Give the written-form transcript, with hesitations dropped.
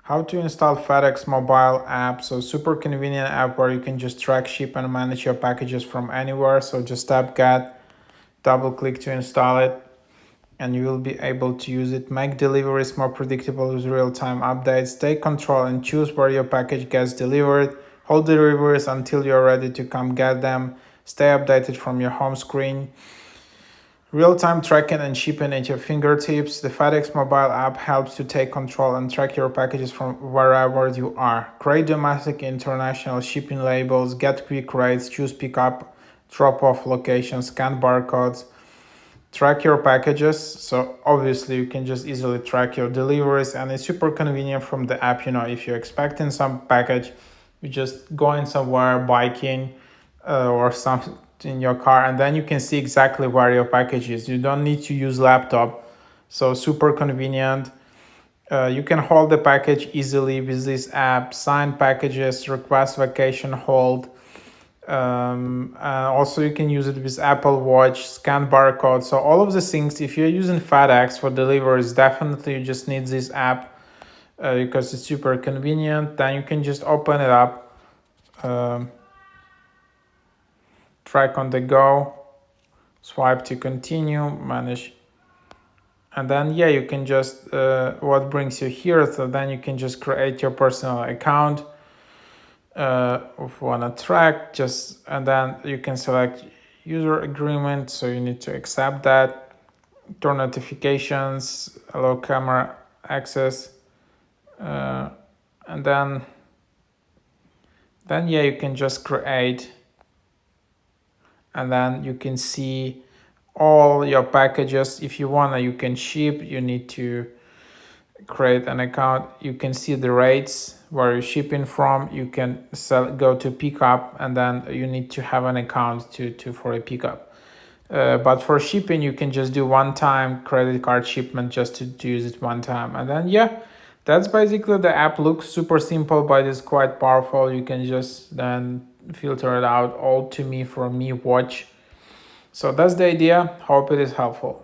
How to install FedEx mobile app. So super convenient app where you can just track, ship and manage your packages from anywhere. So just tap get, double click to install it, and you will be able to use it. Make deliveries more predictable with real-time updates. Take control and choose where your package gets delivered. Hold deliveries until you're ready to come get them. Stay updated from your home screen. Real-time tracking and shipping at your fingertips. The FedEx mobile app helps you take control and track your packages from wherever you are. Create domestic international shipping labels, get quick rates, choose pickup, drop-off locations, scan barcodes, track your packages. So obviously you can just easily track your deliveries, and it's super convenient from the app. If you're expecting some package, you just going somewhere biking or something in your car, and then you can see exactly where your package is. You don't need to use laptop, so super convenient. You can hold the package easily with this app, sign packages, request vacation hold. Also you can use it with Apple Watch, scan barcode. So all of the things, if you're using FedEx for deliveries, definitely you just need this app because it's super convenient. Then you can just open it up, track on the go, swipe to continue, manage, and then you can just what brings you here. So then you can just create your personal account if you want to track, and then you can select user agreement, so you need to accept that. Turn notifications, allow camera access, and then you can just create, and then you can see all your packages. If you want, you can ship. You need to create an account. You can see the rates where you're shipping from. You can go to pickup, and then you need to have an account for a pickup. But for shipping, you can just do one-time credit card shipment just to use it one time. And then that's basically the app. Looks super simple, but it's quite powerful. You can just then filter it out all to me from me watch. So that's the idea. Hope it is helpful.